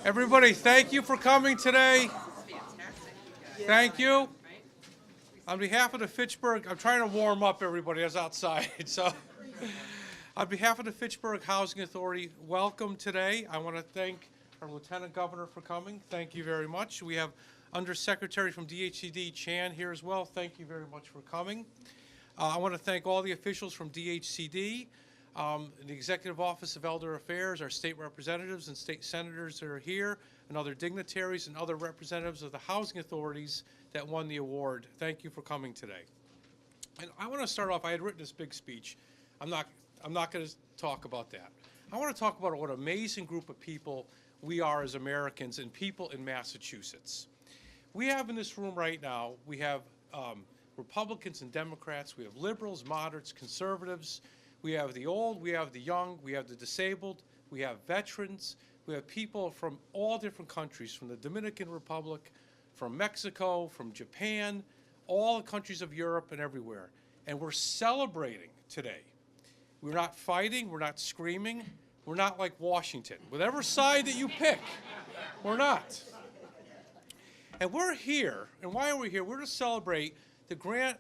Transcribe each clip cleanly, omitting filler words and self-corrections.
Everybody, thank you for coming today. Thank you. On behalf of the Fitchburg, I'm trying to warm up everybody that's outside. So, on behalf of the Fitchburg Housing Authority, welcome today. I want to thank our Lieutenant Governor for coming. Thank you very much. We have Undersecretary from DHCD, Chan, here as well. Thank you very much for coming. I want to thank all the officials from DHCD, the Executive Office of Elder Affairs, our state representatives and state senators that are here, and other dignitaries and other representatives of the housing authorities that won the award. Thank you for coming today. And I want to start off, I had written this big speech. I'm not going to talk about that. I want to talk about what an amazing group of people we are as Americans and people in Massachusetts. We have in this room right now, we have Republicans and Democrats, we have liberals, moderates, conservatives, we have the old, we have the young, we have the disabled, we have veterans, we have people from all different countries, from the Dominican Republic, from Mexico, from Japan, all the countries of Europe and everywhere. And we're celebrating today. We're not fighting, we're not screaming, we're not like Washington. Whatever side that you pick, we're not. And we're here, and why are we here? We're to celebrate the grant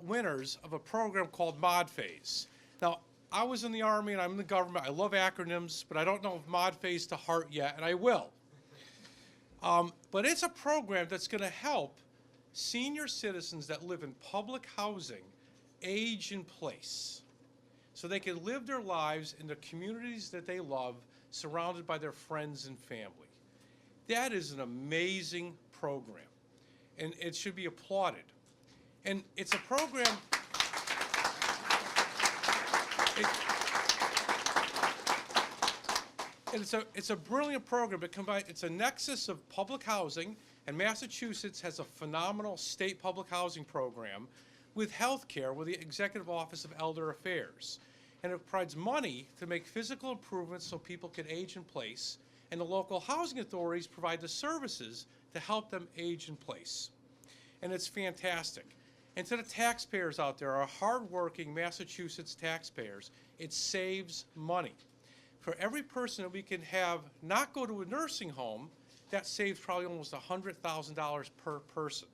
winners of a program called Mod Phase. Now, I was in the Army and I'm in the government. I love acronyms, but I don't know Mod Phase to heart yet, and I will. But it's a program that's going to help senior citizens that live in public housing age in place so they can live their lives in the communities that they love, surrounded by their friends and family. That is an amazing program, and it should be applauded. And it's a program, it's a brilliant program. It's a nexus of public housing, and Massachusetts has a phenomenal state public housing program with health care with the Executive Office of Elder Affairs. And it provides money to make physical improvements so people can age in place, and the local housing authorities provide the services to help them age in place. And it's fantastic. And to the taxpayers out there, our hardworking Massachusetts taxpayers, it saves money. For every person that we can have not go to a nursing home, that saves probably almost $100,000 per person.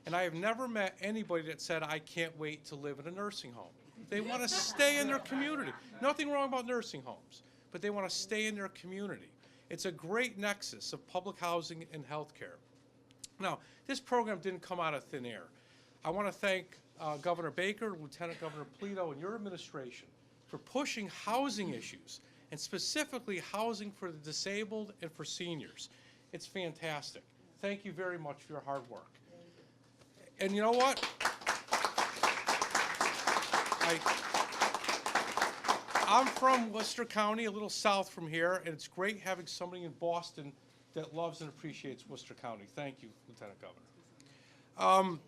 And I have never met anybody that said, I can't wait to live in a nursing home. They want to stay in their community. Nothing wrong about nursing homes, but they want to stay in their community. It's a great nexus of public housing and health care. Now, this program didn't come out of thin air. I want to thank Governor Baker, Lieutenant Governor Polito, and your administration for pushing housing issues, and specifically housing for the disabled and for seniors. It's fantastic. Thank you very much for your hard work. And you know what? I'm from Worcester County, a little south from here, and it's great having somebody in Boston that loves and appreciates Worcester County. Thank you, Lieutenant Governor.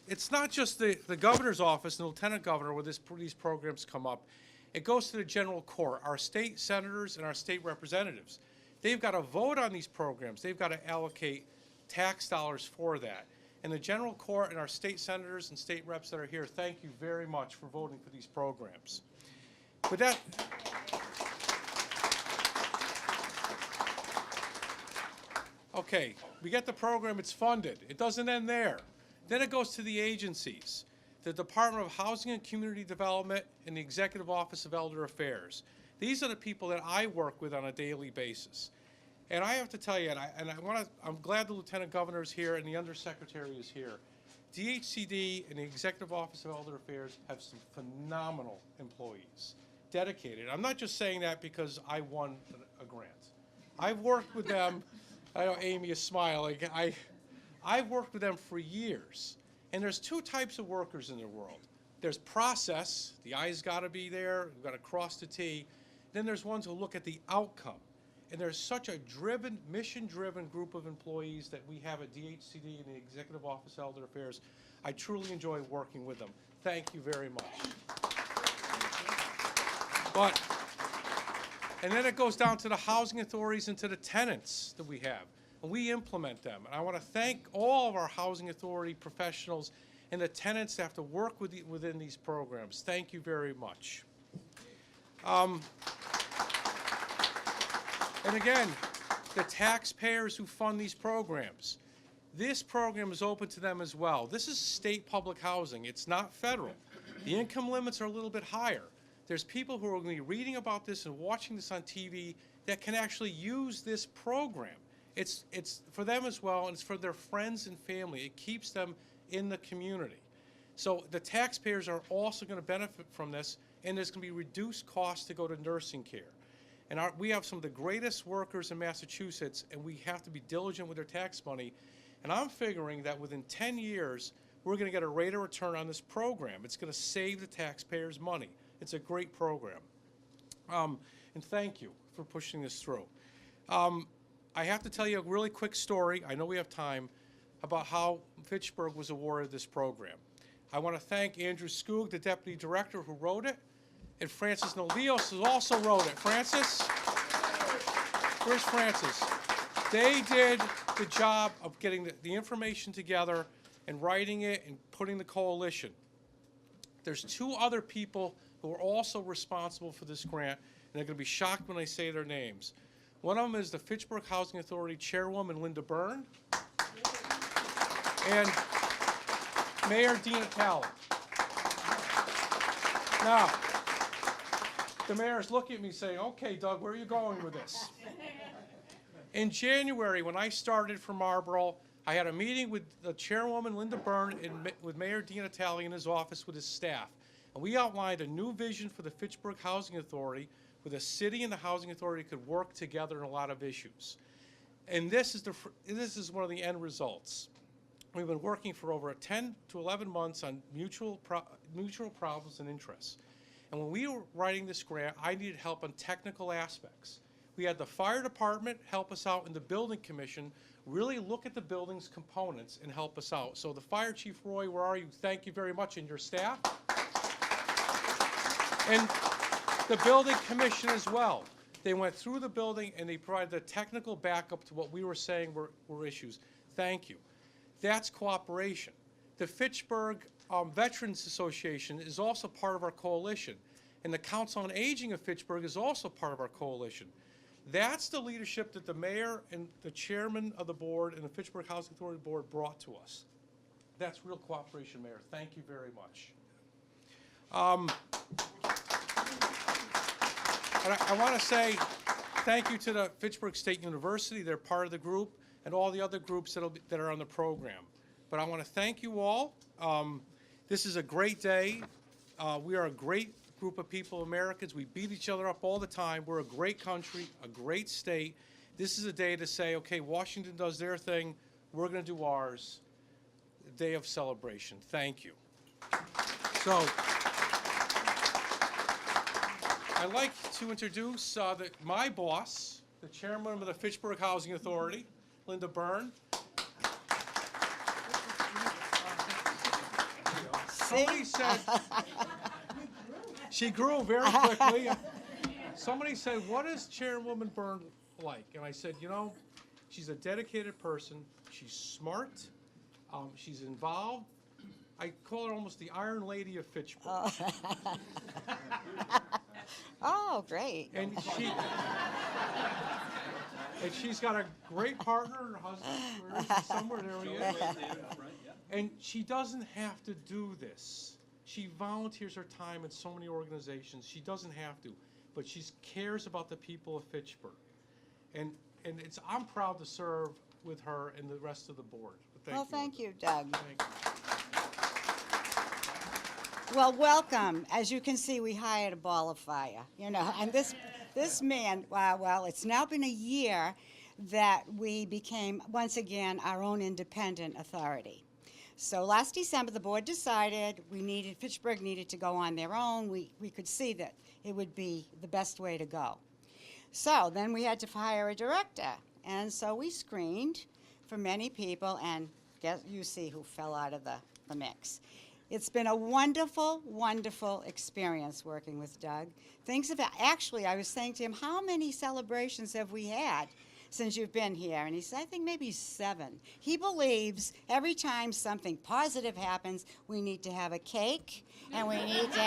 It's not just the governor's office and the lieutenant governor where these programs come up. It goes to the general court, our state senators and our state representatives. They've got to vote on these programs. They've got to allocate tax dollars for that. And the general court and our state senators and state reps that are here, thank you very much for voting for these programs. With that, okay, we get the program, it's funded. It doesn't end there. Then it goes to the agencies, the Department of Housing and Community Development and the Executive Office of Elder Affairs. These are the people that I work with on a daily basis. And I have to tell you, I'm glad the Lieutenant Governor is here and the Undersecretary is here. DHCD and the Executive Office of Elder Affairs have some phenomenal employees, dedicated. I'm not just saying that because I won a grant. I've worked with them. I know Amy is smiling. I've worked with them for years. And there's two types of workers in the world. There's process, the I's got to be there, we've got to cross the T. Then there's ones who look at the outcome. And there's such a driven, mission-driven group of employees that we have at DHCD and the Executive Office of Elder Affairs. I truly enjoy working with them. Thank you very much. And then it goes down to the housing authorities and to the tenants that we have. And we implement them. And I want to thank all of our housing authority professionals and the tenants that have to work within these programs. Thank you very much. And again, the taxpayers who fund these programs, this program is open to them as well. This is state public housing. It's not federal. The income limits are a little bit higher. There's people who are going to be reading about this and watching this on TV that can actually use this program. It's for them as well, and it's for their friends and family. It keeps them in the community. So the taxpayers are also going to benefit from this, and there's going to be reduced costs to go to nursing care. And we have some of the greatest workers in Massachusetts, and we have to be diligent with their tax money. And I'm figuring that within 10 years, we're going to get a rate of return on this program. It's going to save the taxpayers money. It's a great program. And thank you for pushing this through. I have to tell you a really quick story, I know we have time, about how Fitchburg was awarded this program. I want to thank Andrew Skoog, the deputy director who wrote it, and Francis Nolios who also wrote it. Francis? Where's Francis? They did the job of getting the information together and writing it and putting the coalition. There's two other people who are also responsible for this grant, and they're going to be shocked when I say their names. One of them is the Fitchburg Housing Authority Chairwoman Linda Byrne and Mayor Dina Talley. Now, the mayor's looking at me saying, okay, Doug, where are you going with this? In January, when I started for Marlboro, I had a meeting with the Chairwoman Linda Byrne and with Mayor Dina Talley in his office with his staff. And we outlined a new vision for the Fitchburg Housing Authority where the city and the Housing Authority could work together in a lot of issues. And this is one of the end results. We've been working for over 10 to 11 months on mutual problems and interests. And when we were writing this grant, I needed help on technical aspects. We had the fire department help us out, and the building commission really look at the building's components and help us out. So the fire chief, Roy, where are you? Thank you very much, and your staff. And the building commission as well. They went through the building and they provided the technical backup to what we were saying were issues. Thank you. That's cooperation. The Fitchburg Veterans Association is also part of our coalition, and the Council on Aging of Fitchburg is also part of our coalition. That's the leadership that the mayor and the chairman of the board and the Fitchburg Housing Authority board brought to us. That's real cooperation, Mayor. Thank you very much. And I want to say thank you to the Fitchburg State University. They're part of the group, and all the other groups that are on the program. But I want to thank you all. This is a great day. We are a great group of people, Americans. We beat each other up all the time. We're a great country, a great state. This is a day to say, okay, Washington does their thing. We're going to do ours. A day of celebration. Thank you. So I'd like to introduce my boss, the chairman of the Fitchburg Housing Authority, Linda Byrne. Somebody said, she grew very quickly. Somebody said, what is Chairwoman Byrne like? And I said, you know, she's a dedicated person. She's smart. She's involved. I call her almost the Iron Lady of Fitchburg. Oh, great. And she's got a great partner, her husband, where is he? Somewhere, there he is. And she doesn't have to do this. She volunteers her time in so many organizations. She doesn't have to, but she cares about the people of Fitchburg. And I'm proud to serve with her and the rest of the board. But Thank you, Doug. Thank you. Well, welcome. As you can see, we hired a ball of fire, you know, and this man, well, it's now been a year that we became, once again, our own independent authority. So last December, the board decided Fitchburg needed to go on their own. We could see that it would be the best way to go. So then we had to hire a director. And so we screened for many people, and you see who fell out of the mix. It's been a wonderful, wonderful experience working with Doug. Actually, I was saying to him, how many celebrations have we had since you've been here. And he said, I think maybe 7. He believes every time something positive happens, we need to have a cake, and we need to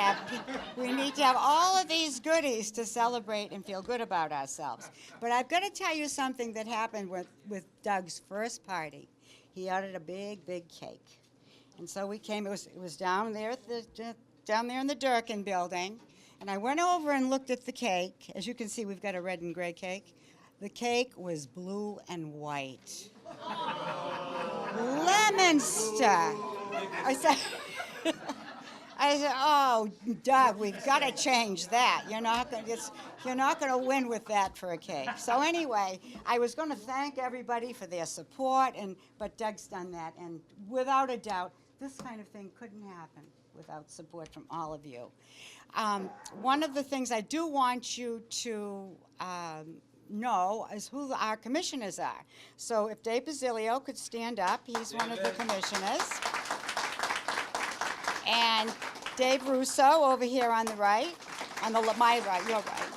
have all of these goodies to celebrate and feel good about ourselves. But I've got to tell you something that happened with Doug's first party. He ordered a big, big cake. And so we came, it was down there in the Durkin building, and I went over and looked at the cake. As you can see, we've got a red and gray cake. The cake was blue and white. Lemonster. I said, oh, Doug, we've got to change that. You're not going to win with that for a cake. So anyway, I was going to thank everybody for their support, but Doug's done that, and without a doubt, this kind of thing couldn't happen without support from all of you. One of the things I do want you to know is who our commissioners are. So if Dave Basilio could stand up, he's one of the commissioners. And Dave Russo over here on the right, my right, your right.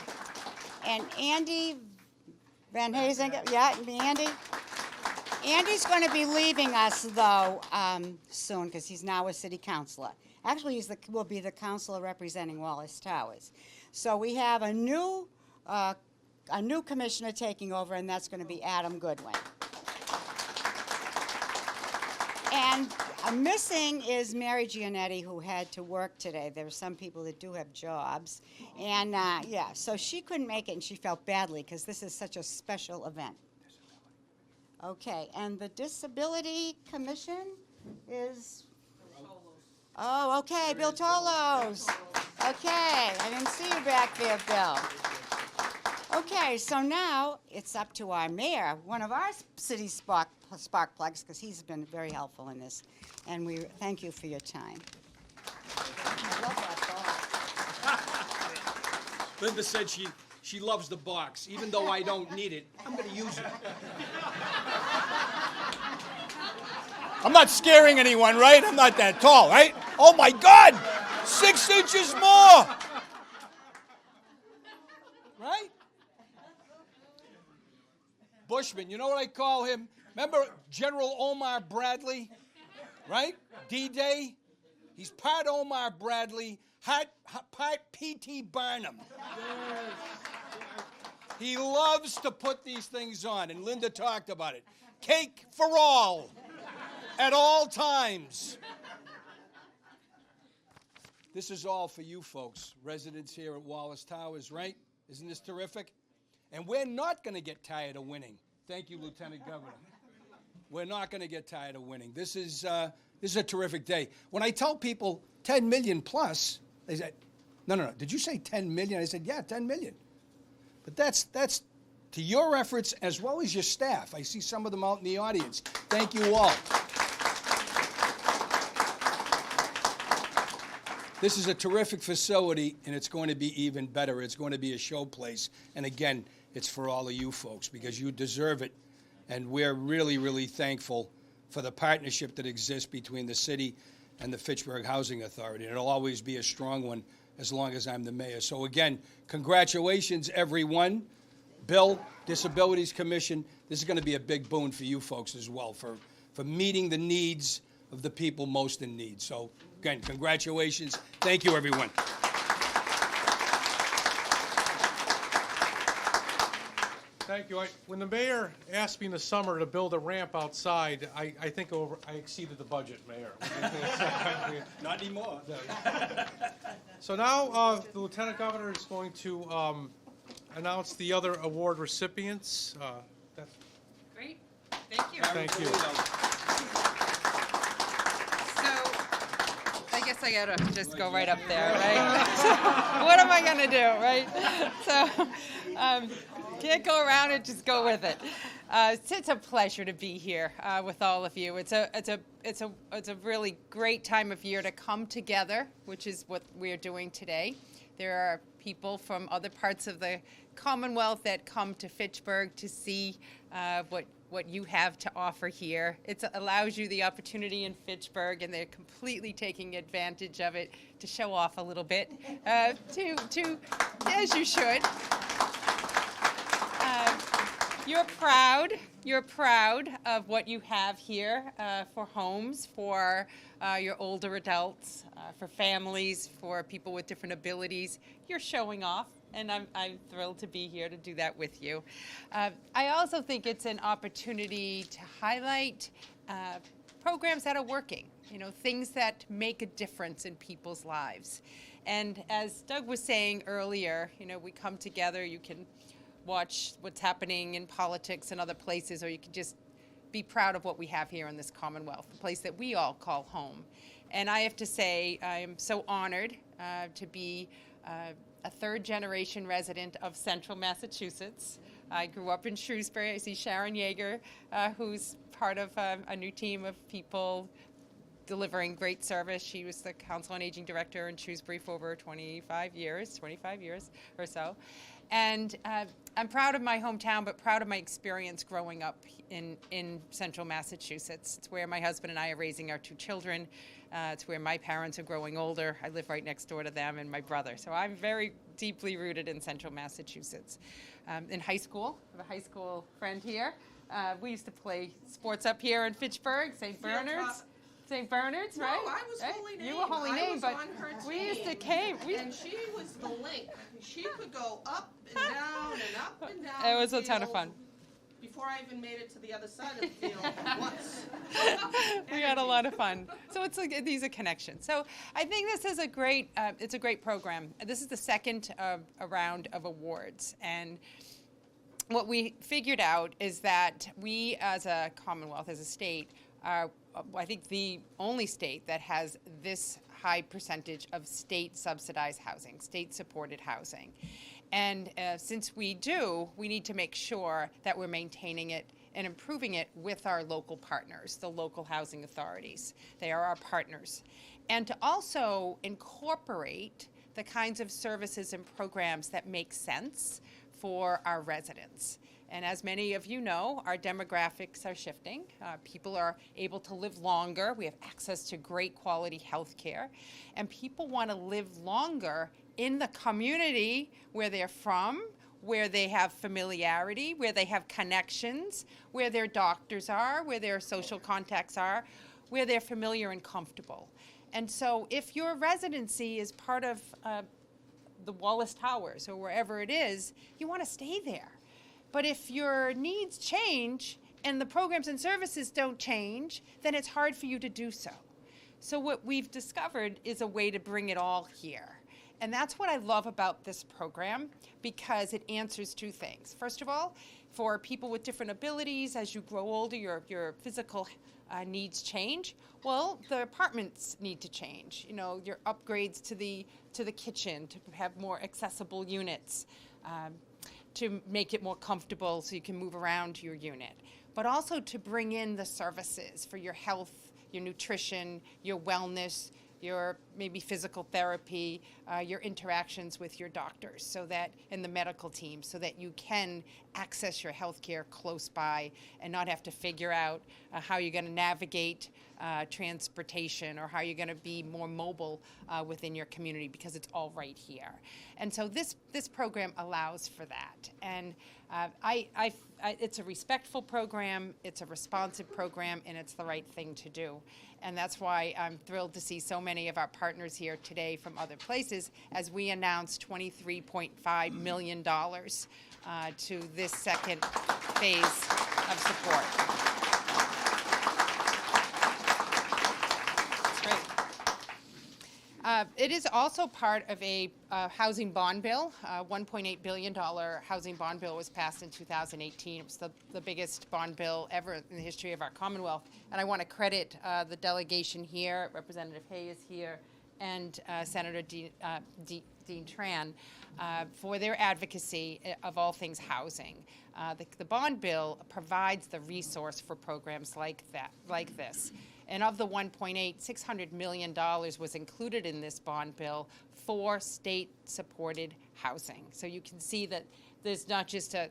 And Andy Van Hazen, yeah, Andy. Andy's going to be leaving us, though, soon, because he's now a city councilor. Actually, will be the councilor representing Wallace Towers. So we have a new commissioner taking over, and that's going to be Adam Goodwin. And missing is Mary Giannetti, who had to work today. There are some people that do have jobs. And, yeah, so she couldn't make it, and she felt badly, because this is such a special event. Okay, and the Disability Commission is? Oh, okay, Bill Tolos. Okay, I didn't see you back there, Bill. Okay, so now it's up to our mayor, one of our city spark plugs, because he's been very helpful in this, and we thank you for your time. I love that ball. Linda said she loves the box. Even though I don't need it, I'm going to use it. I'm not scaring anyone, right? I'm not that tall, right? Oh, my God! 6 inches more! Right? Bushman, you know what I call him? Remember General Omar Bradley? Right? D-Day? He's part Omar Bradley, part P.T. Barnum. He loves to put these things on, and Linda talked about it. Cake for all, at all times. This is all for you folks, residents here at Wallace Towers, right? Isn't this terrific? And we're not going to get tired of winning. Thank you, Lieutenant Governor. We're not going to get tired of winning. This is a terrific day. When I tell people 10 million plus, they say, no, did you say 10 million? I said, yeah, 10 million. But that's to your efforts as well as your staff. I see some of them out in the audience. Thank you all. This is a terrific facility, and it's going to be even better. It's going to be a showplace. And again, it's for all of you folks because you deserve it. And we're really, really thankful for the partnership that exists between the city and the Fitchburg Housing Authority. And it'll always be a strong one as long as I'm the mayor. So again, congratulations, everyone. Bill, Disabilities Commission, this is going to be a big boon for you folks as well for meeting the needs of the people most in need. So again, congratulations. Thank you, everyone. Thank you. When the mayor asked me in the summer to build a ramp outside, I think I exceeded the budget, Mayor. Not anymore. So now the Lieutenant Governor is going to announce the other award recipients. Great. Thank you. Thank you. So I guess I gotta just go right up there, right? So, what am I gonna do, right? So can't go around it, just go with it. It's a pleasure to be here with all of you. It's a really great time of year to come together, which is what we're doing today. There are people from other parts of the Commonwealth that come to Fitchburg to see what you have to offer here. It allows you the opportunity in Fitchburg, and they're completely taking advantage of it to show off a little bit, as you should. You're proud. You're proud of what you have here for homes, for your older adults, for families, for people with different abilities. You're showing off, and I'm thrilled to be here to do that with you. I also think it's an opportunity to highlight programs that are working, things that make a difference in people's lives. And as Doug was saying earlier, we come together, you can watch what's happening in politics and other places, or you can just be proud of what we have here in this Commonwealth, the place that we all call home. And I have to say, I am so honored to be a third-generation resident of Central Massachusetts. I grew up in Shrewsbury. I see Sharon Yeager, who's part of a new team of people delivering great service. She was the Council on Aging Director in Shrewsbury for over 25 years or so. And I'm proud of my hometown, but proud of my experience growing up in Central Massachusetts. It's where my husband and I are raising our two children. It's where my parents are growing older. I live right next door to them and my brother. So I'm very deeply rooted in Central Massachusetts. In high school, I have a high school friend here. We used to play sports up here in Fitchburg, St. Bernard's. St. Bernard's, right? No, I was Holy Name. You were Holy Name, but we used to came. And she was the link. She could go up and down and up and down. It was the a ton of field fun. Before I even made it to the other side of the field once. We had a lot of fun. So it's like these are connections. So I think this is a great. It's a great program. This is the second round of awards, and what we figured out is that we, as a Commonwealth, as a state, are I think the only state that has this high percentage of state subsidized housing, state supported housing. And since we do, we need to make sure that we're maintaining it and improving it with our local partners, the local housing authorities. They are our partners. And to also incorporate the kinds of services and programs that make sense for our residents. And as many of you know, our demographics are shifting. People are able to live longer. We have access to great quality health care. And people want to live longer in the community where they're from, where they have familiarity, where they have connections, where their doctors are, where their social contacts are, where they're familiar and comfortable. And so if your residency is part of the Wallace Towers or wherever it is, you want to stay there. But if your needs change and the programs and services don't change, then it's hard for you to do so. So what we've discovered is a way to bring it all here. And that's what I love about this program, because it answers two things. First of all, for people with different abilities, as you grow older, your physical needs change. Well, the apartments need to change. Your upgrades to the kitchen, to have more accessible units. To make it more comfortable so you can move around your unit, but also to bring in the services for your health, your nutrition, your wellness, your maybe physical therapy, your interactions with your doctors, so that, and the medical team, so that you can access your health care close by and not have to figure out how you're going to navigate transportation, or how you're going to be more mobile within your community, because it's all right here. And so this program allows for that. And it's a respectful program, it's a responsive program, and it's the right thing to do. And that's why I'm thrilled to see so many of our partners here today from other places, as we announce $23.5 million to this second phase of support. It is also part of a housing bond bill. $1.8 billion housing bond bill was passed in 2018. It was the biggest bond bill ever in the history of our Commonwealth. And I want to credit the delegation here, Representative Hay is here, and Senator Dean Tran, for their advocacy of all things housing. The bond bill provides the resource for programs like this. And of the $600 million was included in this bond bill for state-supported housing. So you can see that there's not just a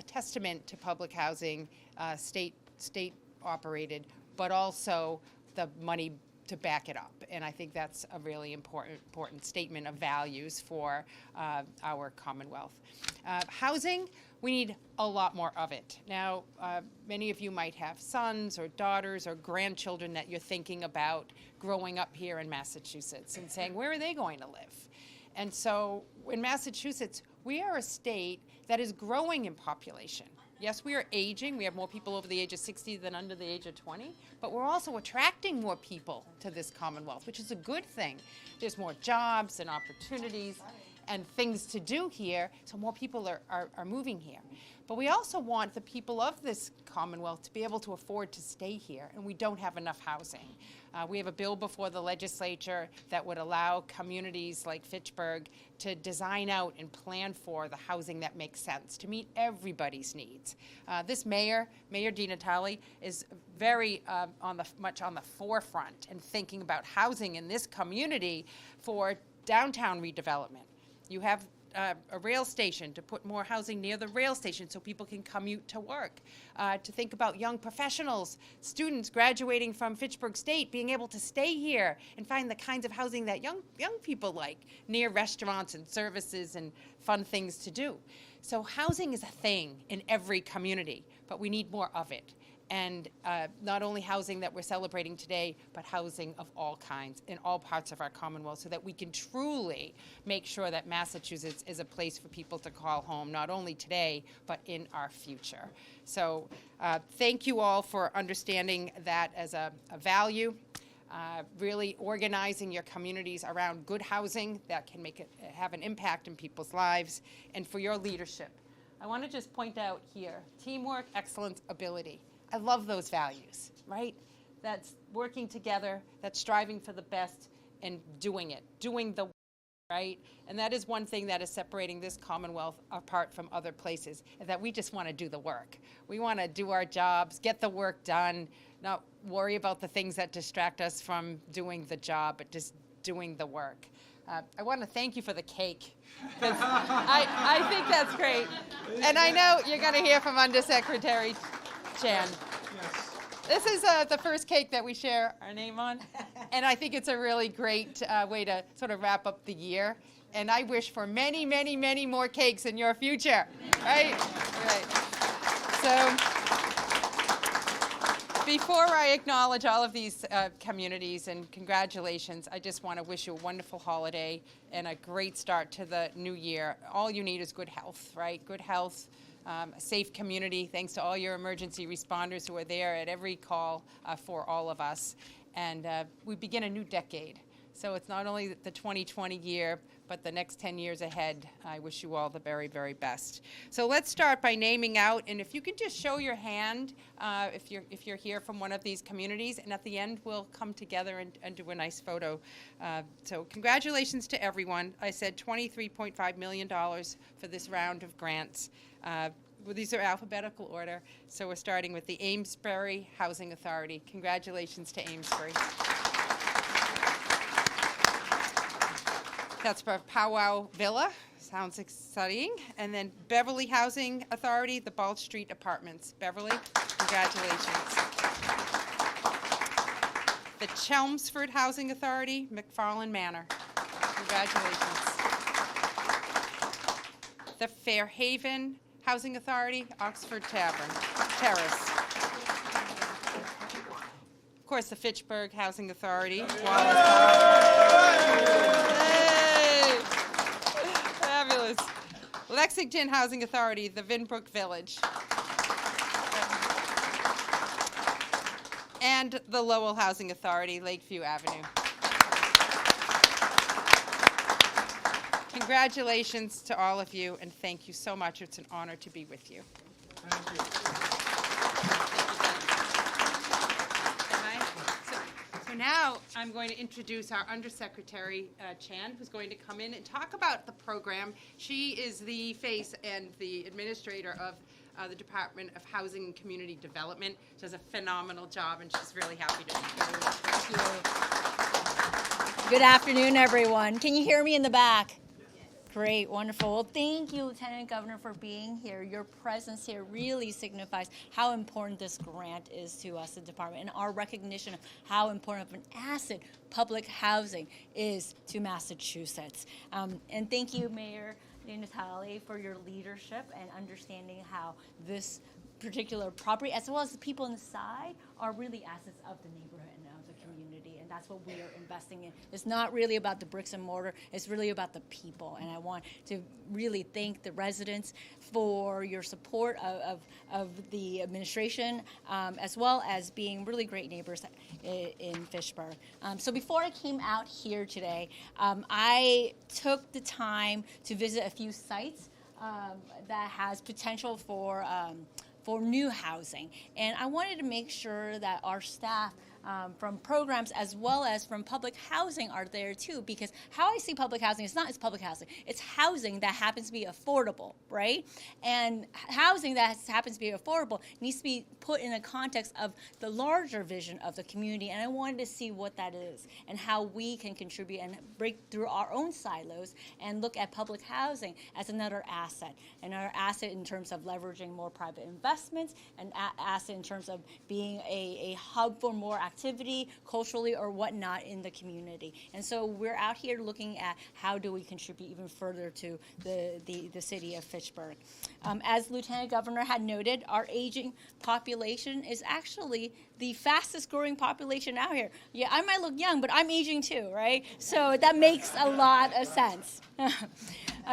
testament to public housing, state-operated, but also the money to back it up. And I think that's a really important statement of values for our Commonwealth. Housing, we need a lot more of it. Now, many of you might have sons or daughters or grandchildren that you're thinking about growing up here in Massachusetts and saying, where are they going to live? And so in Massachusetts, we are a state that is growing in population. Yes, we are aging. We have more people over the age of 60 than under the age of 20, but we're also attracting more people to this Commonwealth, which is a good thing. There's more jobs and opportunities and things to do here, so more people are moving here. But we also want the people of this Commonwealth to be able to afford to stay here, and we don't have enough housing. We have a bill before the legislature that would allow communities like Fitchburg to design out and plan for the housing that makes sense, to meet everybody's needs. This mayor, Mayor DiNatale, is very much on the forefront in thinking about housing in this community for downtown redevelopment. You have a rail station, to put more housing near the rail station so people can commute to work, to think about young professionals, students graduating from Fitchburg State being able to stay here and find the kinds of housing that young people like, near restaurants and services and fun things to do. So housing is a thing in every community, but we need more of it. And not only housing that we're celebrating today, but housing of all kinds in all parts of our Commonwealth, so that we can truly make sure that Massachusetts is a place for people to call home, not only today, but in our future. So thank you all for understanding that as a value, really organizing your communities around good housing that can have an impact in people's lives, and for your leadership. I want to just point out here, teamwork, excellence, ability. I love those values, right? That's working together, that's striving for the best and doing it, doing the work, right? And that is one thing that is separating this Commonwealth apart from other places, is that we just want to do the work. We want to do our jobs, get the work done, not worry about the things that distract us from doing the job, but just doing the work. I want to thank you for the cake, because I think that's great. And I know you're going to hear from Undersecretary Chan. Yes. This is the first cake that we share our name on, and I think it's a really great way to sort of wrap up the year. And I wish for many, many, many more cakes in your future, right? Right. So before I acknowledge all of these communities and congratulations, I just want to wish you a wonderful holiday and a great start to the new year. All you need is good health, right? Good health. A safe community, thanks to all your emergency responders who are there at every call for all of us. And we begin a new decade. So it's not only the 2020 year, but the next 10 years ahead. I wish you all the very, very best. So let's start by naming out, and if you could just show your hand if you're here from one of these communities, and at the end we'll come together and do a nice photo. So congratulations to everyone. I said $23.5 million for this round of grants. Well, these are alphabetical order, so we're starting with the Amesbury Housing Authority. Congratulations to Amesbury. That's for Powwow Villa. Sounds exciting. And then Beverly Housing Authority, the Ball Street Apartments. Beverly, congratulations. The Chelmsford Housing Authority, McFarland Manor. Congratulations. The Fairhaven Housing Authority, Oxford Terrace. Of course, the Fitchburg Housing Authority, Wallace. Hey! Fabulous. Lexington Housing Authority, the Vinbrook Village. And the Lowell Housing Authority, Lakeview Avenue. Congratulations to all of you, and thank you so much. It's an honor to be with you. Thank you. So now I'm going to introduce our Undersecretary Chan, who's going to come in and talk about the program. She is the face and the administrator of the Department of Housing and Community Development. She does a phenomenal job, and she's really happy to be here. Thank you. Good afternoon, everyone. Can you hear me in the back? Great, wonderful. Well, thank you, Lieutenant Governor, for being here. Your presence here really signifies how important this grant is to us, the department, and our recognition of how important of an asset public housing is to Massachusetts. And thank you, Mayor Natale, for your leadership and understanding how this particular property, as well as the people inside, are really assets of the neighborhood and of the community, and that's what we are investing in. It's not really about the bricks and mortar, it's really about the people, and I want to really thank the residents for your support of the administration, as well as being really great neighbors in Fitchburg. So before I came out here today, I took the time to visit a few sites that has potential for new housing. And I wanted to make sure that our staff from programs as well as from public housing are there too, because how I see public housing is not as public housing, it's housing that happens to be affordable, right? And housing that happens to be affordable needs to be put in a context of the larger vision of the community, and I wanted to see what that is and how we can contribute and break through our own silos and look at public housing as another asset, another asset in terms of leveraging more private investments, an asset in terms of being a hub for more activity, culturally or whatnot in the community. And so we're out here looking at how do we contribute even further to the city of Fitchburg. As Lieutenant Governor had noted, our aging population is actually the fastest growing population out here. Yeah, I might look young, but I'm aging too, right? So that makes a lot of sense.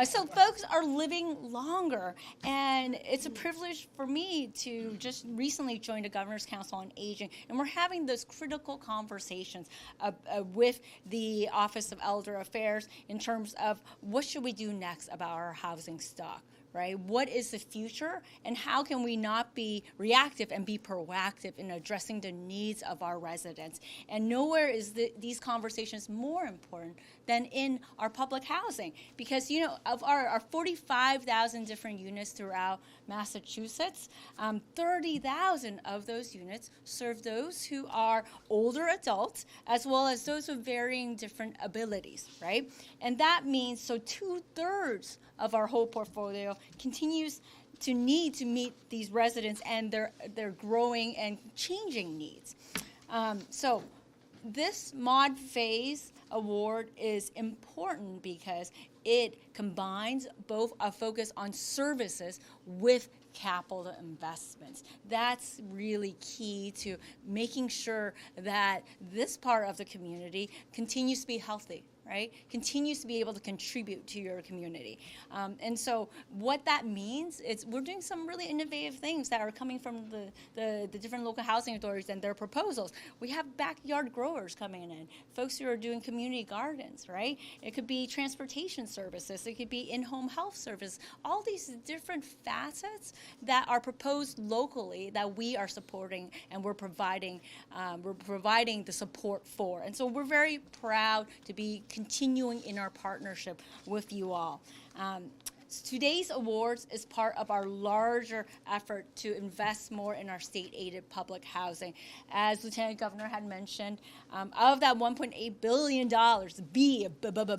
So folks are living longer, and it's a privilege for me to just recently join the Governor's Council on Aging, and we're having those critical conversations with the Office of Elder Affairs in terms of what should we do next about our housing stock. Right? What is the future, and how can we not be reactive and be proactive in addressing the needs of our residents? And nowhere is these conversations more important than in our public housing, because of our 45,000 different units throughout Massachusetts, 30,000 of those units serve those who are older adults as well as those with varying different abilities, right? And that means 2/3 of our whole portfolio continues to need to meet these residents and their growing and changing needs. So this Mod Phase Award is important because it combines both a focus on services with capital investments. That's really key to making sure that this part of the community continues to be healthy, right? Continues to be able to contribute to your community. And so what that means is we're doing some really innovative things that are coming from the different local housing authorities and their proposals. We have backyard growers coming in, folks who are doing community gardens, right? It could be transportation services, it could be in-home health service, all these different facets that are proposed locally that we are supporting and we're providing the support for. And so we're very proud to be continuing in our partnership with you all. Today's awards is part of our larger effort to invest more in our state-aided public housing. As Lieutenant Governor had mentioned, of that $1.8 billion,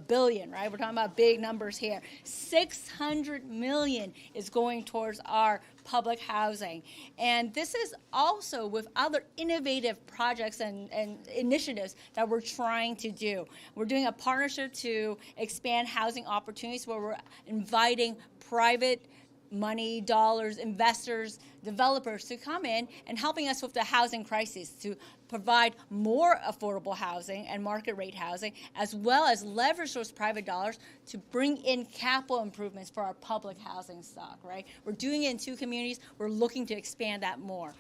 billion, right? We're talking about big numbers here. $600 million is going towards our public housing. And this is also with other innovative projects and initiatives that we're trying to do. We're doing a partnership to expand housing opportunities where we're inviting private money, dollars, investors, developers to come in and helping us with the housing crisis to provide more affordable housing and market rate housing, as well as leverage those private dollars to bring in capital improvements for our public housing stock, right? We're doing it in 2 communities. We're looking to expand that more.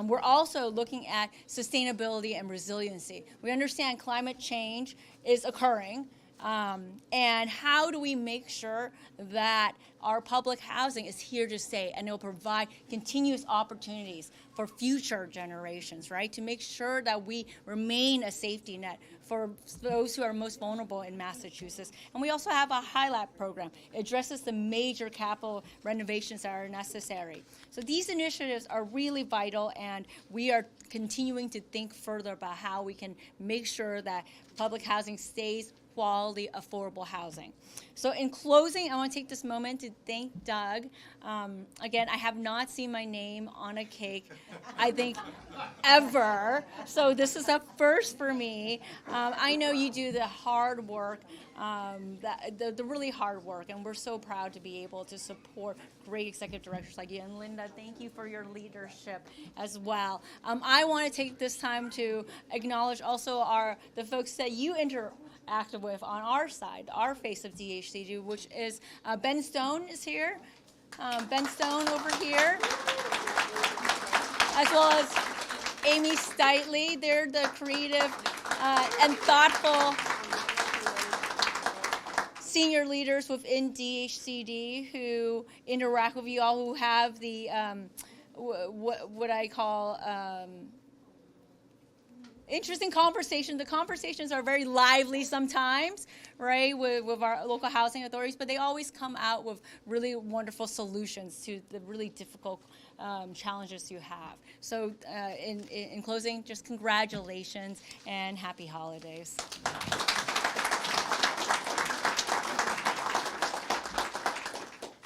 We're also looking at sustainability and resiliency. We understand climate change is occurring. And how do we make sure that our public housing is here to stay and it will provide continuous opportunities for future generations, right? To make sure that we remain a safety net for those who are most vulnerable in Massachusetts. And we also have a highlight program. It addresses the major capital renovations that are necessary. So these initiatives are really vital, and we are continuing to think further about how we can make sure that public housing stays quality, affordable housing. So in closing, I want to take this moment to thank Doug. Again, I have not seen my name on a cake, I think, ever. So this is a first for me. I know you do the hard work, the really hard work, and we're so proud to be able to support great executive directors like you. And Linda, thank you for your leadership as well. I want to take this time to acknowledge also the folks that you interacted with on our side, our face of DHCD, which is Ben Stone is here. Ben Stone over here, as well as Amy Steitley. They're the creative and thoughtful senior leaders within DHCD who interact with you all, who have the what I call interesting conversation. The conversations are very lively sometimes, right, with our local housing authorities, but they always come out with really wonderful solutions to the really difficult challenges you have. So in closing, just congratulations and happy holidays.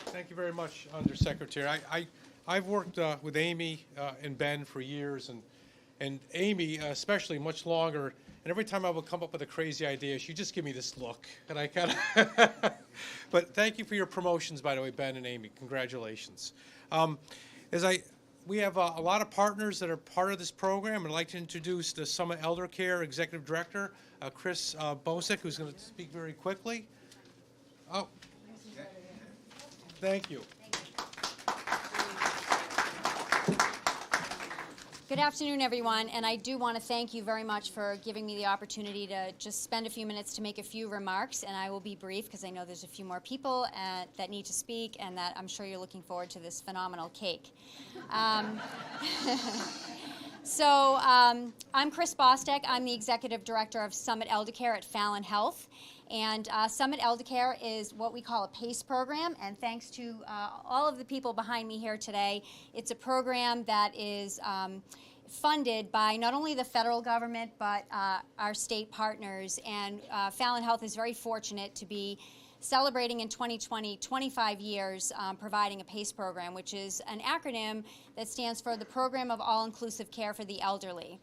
Thank you very much, Undersecretary. I've worked with Amy and Ben for years, and Amy especially much longer. And every time I would come up with a crazy idea, she'd just give me this look, and I kind of. But thank you for your promotions, by the way, Ben and Amy. Congratulations. We have a lot of partners that are part of this program. I'd like to introduce the Summit Elder Care Executive Director, Chris Bosick, who's going to speak very quickly. Oh. Thank you. Good afternoon, everyone, and I do want to thank you very much for giving me the opportunity to just spend a few minutes to make a few remarks, and I will be brief because I know there's a few more people that need to speak, and that I'm sure you're looking forward to this phenomenal cake. So I'm Chris Bostek. I'm the Executive Director of Summit Elder Care at Fallon Health. And Summit Elder Care is what we call a PACE program, and thanks to all of the people behind me here today, it's a program that is funded by not only the federal government, but our state partners. And Fallon Health is very fortunate to be celebrating in 2020 25 years providing a PACE program, which is an acronym that stands for the Program of All-Inclusive Care for the Elderly.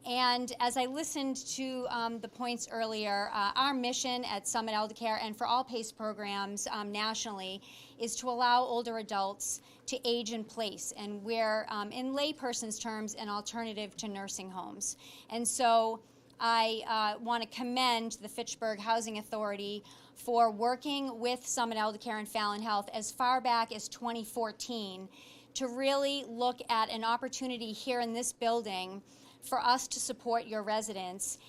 And as I listened to the points earlier, our mission at Summit Elder Care and for all PACE programs nationally is to allow older adults to age in place, and we're, in layperson's terms, an alternative to nursing homes. And so I want to commend the Fitchburg Housing Authority for working with Summit Elder Care and Fallon Health as far back as 2014 to really look at an opportunity here in this building for us to support your residents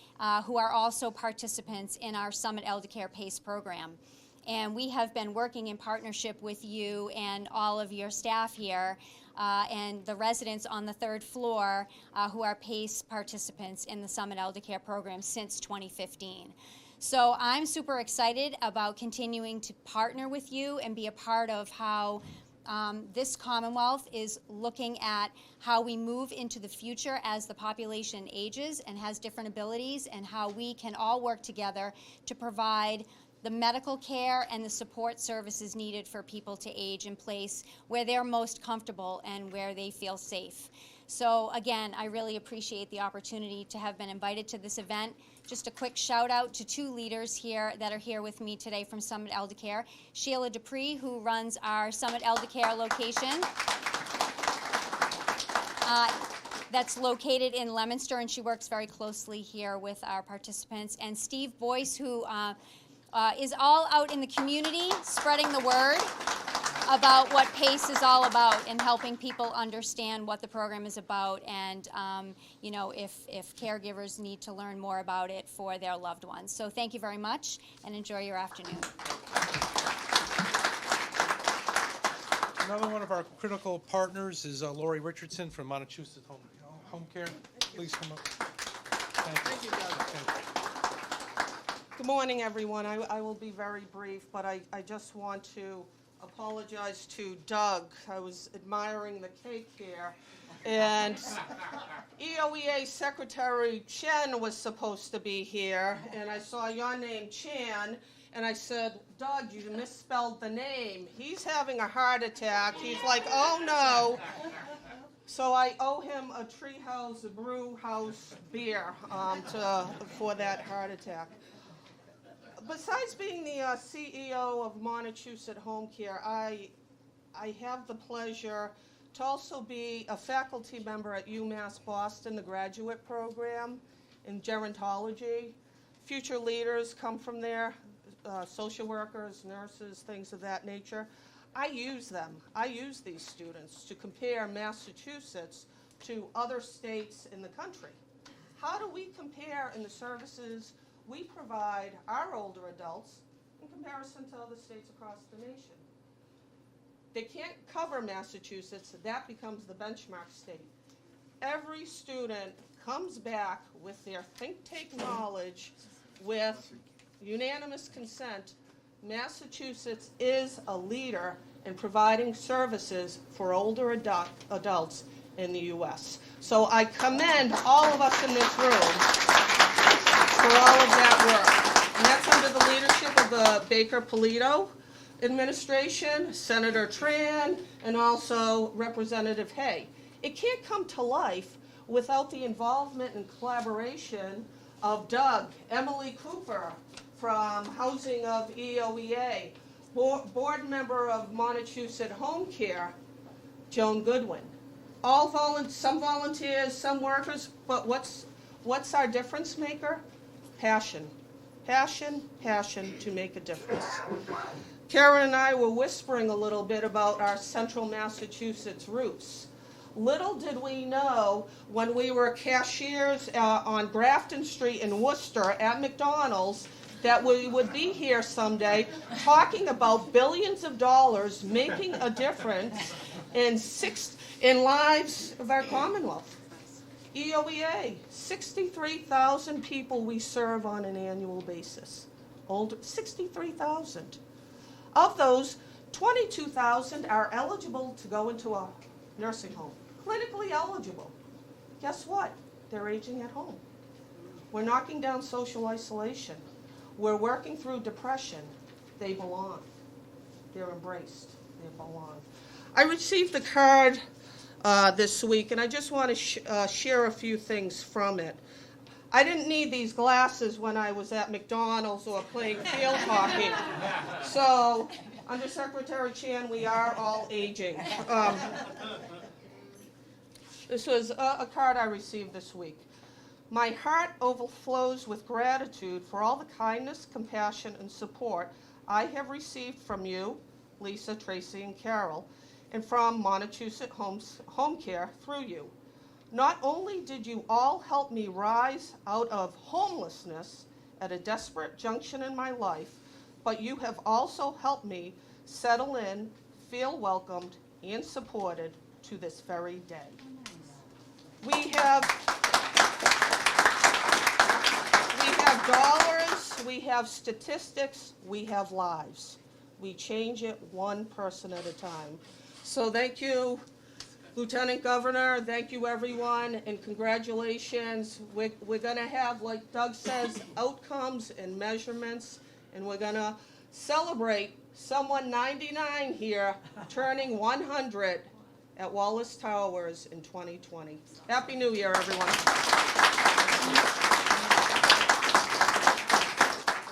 who are also participants in our Summit Elder Care PACE program. And we have been working in partnership with you and all of your staff here and the residents on the third floor who are PACE participants in the Summit Elder Care program since 2015. So I'm super excited about continuing to partner with you and be a part of how this Commonwealth is looking at how we move into the future as the population ages and has different abilities, and how we can all work together to provide the medical care and the support services needed for people to age in place where they're most comfortable and where they feel safe. So again, I really appreciate the opportunity to have been invited to this event. Just a quick shout out to two leaders here that are here with me today from Summit Elder Care. Sheila Dupree, who runs our Summit Elder Care location. That's located in Leominster, and she works very closely here with our participants. And Steve Boyce, who is all out in the community spreading the word about what PACE is all about and helping people understand what the program is about, and you know, if caregivers need to learn more about it for their loved ones. So thank you very much and enjoy your afternoon. Another one of our critical partners is Lori Richardson from Massachusetts Home Care. Please come up. Thank you. Good morning, everyone. I will be very brief, but I just want to apologize to Doug. I was admiring the cake here, And EOEA Secretary Chen was supposed to be here, and I saw your name, Chan, and I said, Doug, you misspelled the name. He's having a heart attack. He's like, oh no. So I owe him a Treehouse Brew House beer for that heart attack. Besides being the CEO of Montechusett Home Care, I have the pleasure to also be a faculty member at UMass Boston, the graduate program in gerontology. Future leaders come from there, social workers, nurses, things of that nature. I use them. I use these students to compare Massachusetts to other states in the country. How do we compare in the services we provide our older adults in comparison to other states across the nation? They can't cover Massachusetts, that becomes the benchmark state. Every student comes back with their think tank knowledge with unanimous consent. Massachusetts is a leader in providing services for older adults in the U.S. So I commend all of us in this room for all of that work. And that's under the leadership of the Baker-Polito administration, Senator Tran, and also Representative Hay. It can't come to life without the involvement and collaboration of Doug, Emily Cooper from Housing of EOEA, board member of Montechusett Home Care, Joan Goodwin. Some volunteers, some workers, but what's our difference maker? Passion. Passion, passion to make a difference. Karen and I were whispering a little bit about our central Massachusetts roots. Little did we know when we were cashiers on Grafton Street in Worcester at McDonald's that we would be here someday talking about billions of dollars making a difference in lives of our Commonwealth. EOEA, 63,000 people we serve on an annual basis. 63,000. Of those, 22,000 are eligible to go into a nursing home, clinically eligible. Guess what? They're aging at home. We're knocking down social isolation. We're working through depression. They belong. They're embraced. They belong. I received the card this week, and I just want to share a few things from it. I didn't need these glasses when I was at McDonald's or playing field hockey. So, under Secretary Chan, we are all aging. This was a card I received this week. My heart overflows with gratitude for all the kindness, compassion, and support I have received from you, Lisa, Tracy, and Carol, and from Montechusett Home Care through you. Not only did you all help me rise out of homelessness at a desperate junction in my life, but you have also helped me settle in, feel welcomed, and supported to this very day. We have dollars, we have statistics, we have lives. We change it one person at a time. So thank you, Lieutenant Governor, thank you everyone, and congratulations. We're gonna have, like Doug says, outcomes and measurements, and we're gonna celebrate someone 99 here turning 100 at Wallace Towers in 2020. Happy New Year, everyone.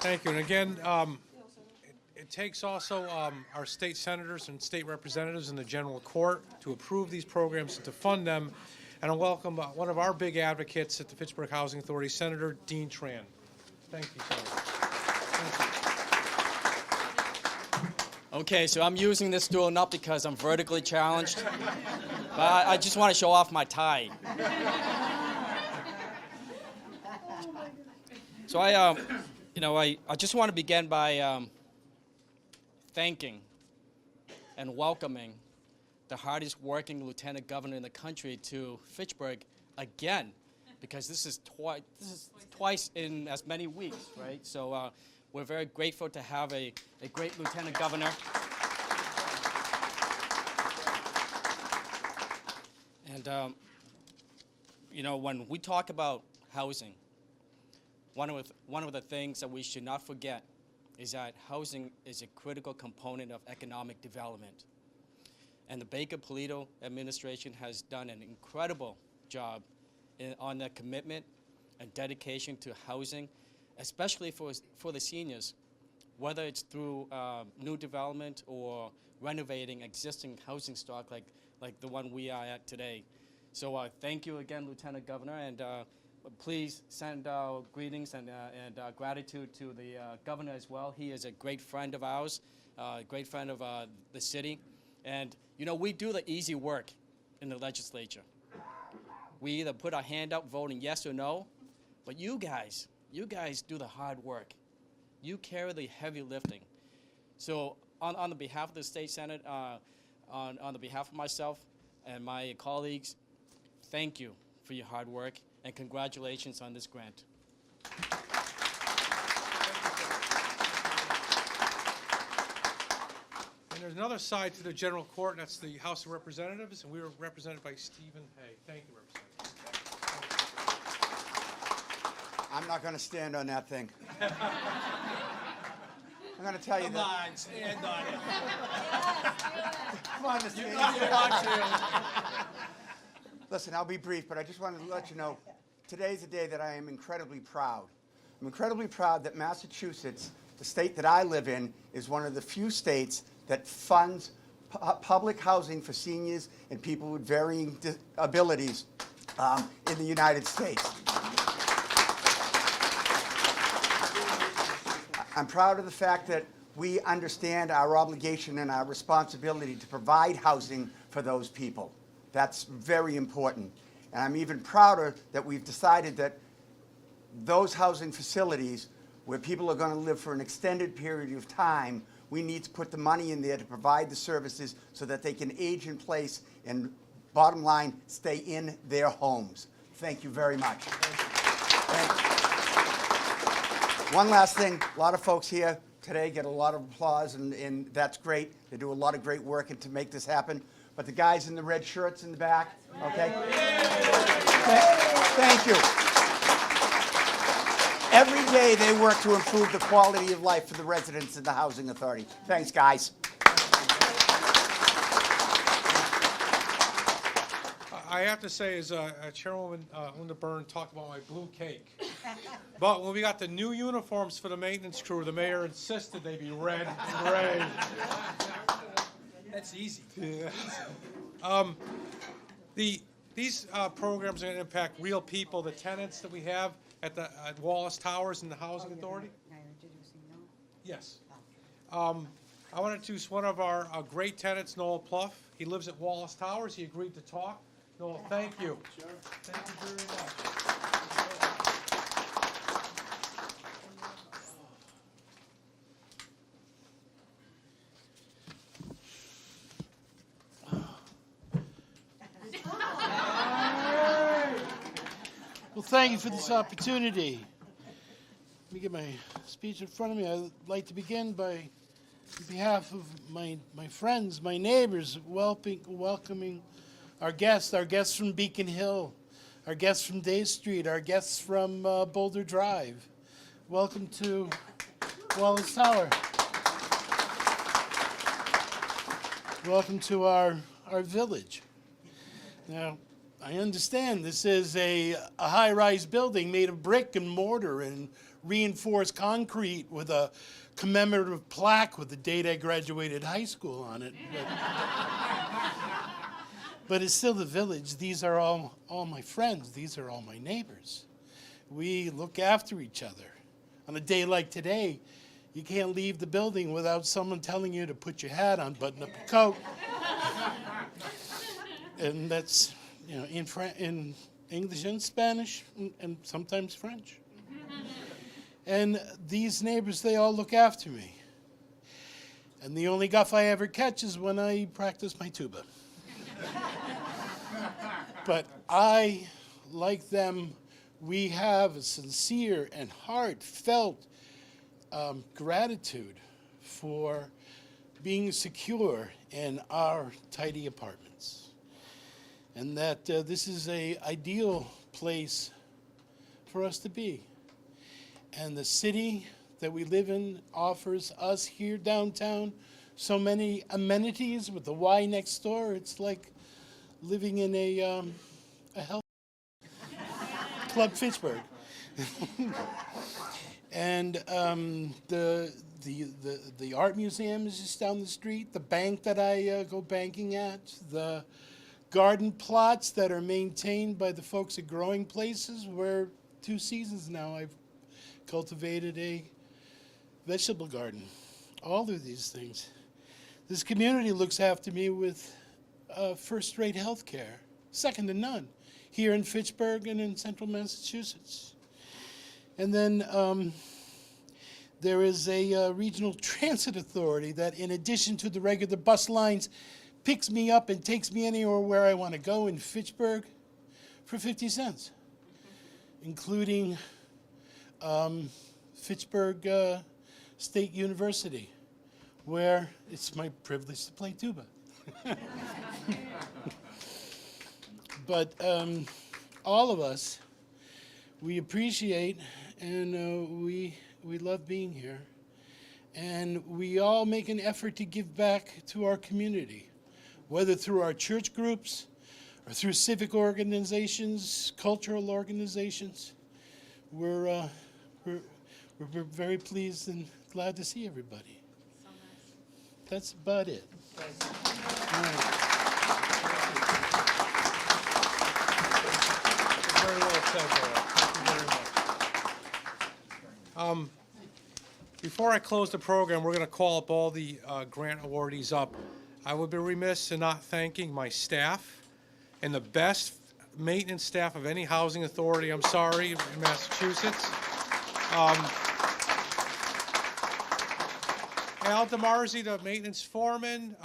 Thank you. And again, it takes also our state senators and state representatives in the general court to approve these programs and to fund them. And I welcome one of our big advocates at the Fitchburg Housing Authority, Senator Dean Tran. Thank you, Senator. Thank you. Okay, so I'm using this stool not because I'm vertically challenged, but I just want to show off my tie. So I just want to begin by thanking and welcoming the hardest working lieutenant governor in the country to Fitchburg again, because this is twice in as many weeks, right? So we're very grateful to have a great lieutenant governor. And, you know, when we talk about housing, one of the things that we should not forget is that housing is a critical component of economic development. And the Baker-Polito administration has done an incredible job on their commitment and dedication to housing, especially for the seniors, whether it's through new development or renovating existing housing stock like the one we are at today. So thank you again, Lieutenant Governor, and please send greetings and gratitude to the governor as well. He is a great friend of ours, a great friend of the city. And, you know, we do the easy work in the legislature. We either put our hand up voting yes or no, but you guys do the hard work. You carry the heavy lifting. So on the behalf of the State Senate, on the behalf of myself and my colleagues, thank you for your hard work and congratulations on this grant. And there's another side to the general court, and that's the House of Representatives, and we were represented by Stephen Hay. Thank you, Representative. I'm not going to stand on that thing. I'm going to tell you Come that. on, stand on it. Come on, Mr. You Hayes. want to. Listen, I'll be brief, but I just wanted to let you know, today's a day that I am incredibly proud. I'm incredibly proud that Massachusetts, the state that I live in, is one of the few states that funds public housing for seniors and people with varying abilities in the United States. I'm proud of the fact that we understand our obligation and our responsibility to provide housing for those people. That's very important. And I'm even prouder that we've decided that those housing facilities where people are going to live for an extended period of time, we need to put the money in there to provide the services so that they can age in place and, bottom line, stay in their homes. Thank you very much. And one last thing, a lot of folks here today get a lot of applause, and that's great. They do a lot of great work to make this happen. But the guys in the red shirts in the back, okay? Thank you. Every day they work to improve the quality of life for the residents of the Housing Authority. Thanks, guys. I have to say, as Chairwoman Linda Byrne talked about my blue cake. But when we got the new uniforms for the maintenance crew, the mayor insisted they be red and gray. That's easy. Yeah. These programs are going to impact real people, the tenants that we have at Wallace Towers and the Housing Authority. Yes. I want to introduce one of our great tenants, Noel Pluff. He lives at Wallace Towers. He agreed to talk. Noel, thank you. Sure. Thank you very much. Well, thank you for this opportunity. Let me get my speech in front of me. I'd like to begin by, on behalf of my friends, my neighbors, welcoming our guests from Beacon Hill, our guests from Day Street, our guests from Boulder Drive. Welcome to Wallace Tower. Welcome to our village. Now, I understand this is a high-rise building made of brick and mortar and reinforced concrete with a commemorative plaque with the date I graduated high school on it. But it's still the village. These are all my friends. These are all my neighbors. We look after each other. On a day like today, you can't leave the building without someone telling you to put your hat on, button up your coat. And that's, you know, in English and Spanish, and sometimes French. And these neighbors, they all look after me. And the only guff I ever catch is when I practice my tuba. But I, like them, we have a sincere and heartfelt gratitude for being secure in our tidy apartments. and that this is a ideal place for us to be. And the city that we live in offers us here downtown so many amenities with the Y next door. It's like living in a health Club Fitchburg. And the art museum is just down the street. The bank that I go banking at, the garden plots that are maintained by the folks at Growing Places, where 2 seasons now I've cultivated a vegetable garden. All of these things. This community looks after me with first-rate health care, second to none, here in Fitchburg and in central Massachusetts. And then there is a regional transit authority that, in addition to the regular bus lines, picks me up and takes me anywhere where I want to go in Fitchburg for 50 cents, including Fitchburg State University, where it's my privilege to play tuba. But all of us, we appreciate and we love being here. And we all make an effort to give back to our community, whether through our church groups or through civic organizations, cultural organizations. We're very pleased and glad to see everybody. That's about it. All right. Very well said, Laura. Thank you very much. Before I close the program, we're going to call up all the grant awardees up. I would be remiss in not thanking my staff and the best maintenance staff of any housing authority, I'm sorry, in Massachusetts. Al DeMarzi, the maintenance foreman,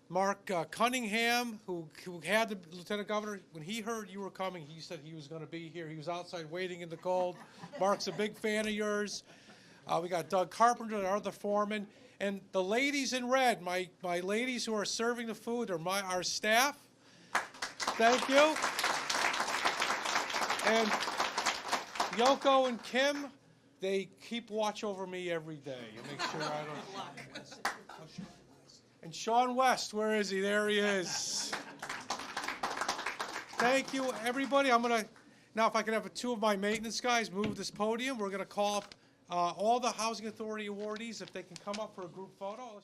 Mark Cunningham, who had the lieutenant governor. When he heard you were coming, he said he was going to be here. He was outside waiting in the cold. Mark's a big fan of yours. We got Doug Carpenter, our other foreman, and the ladies in red, my ladies who are serving the food, are our staff. Thank you. And Yoko and Kim, they keep watch over me every day and make sure I don't. And Sean West, where is he? There he is. Thank you, everybody. Now if I can have 2 of my maintenance guys move this podium, we're gonna call up all the Housing Authority awardees, if they can come up for a group photo.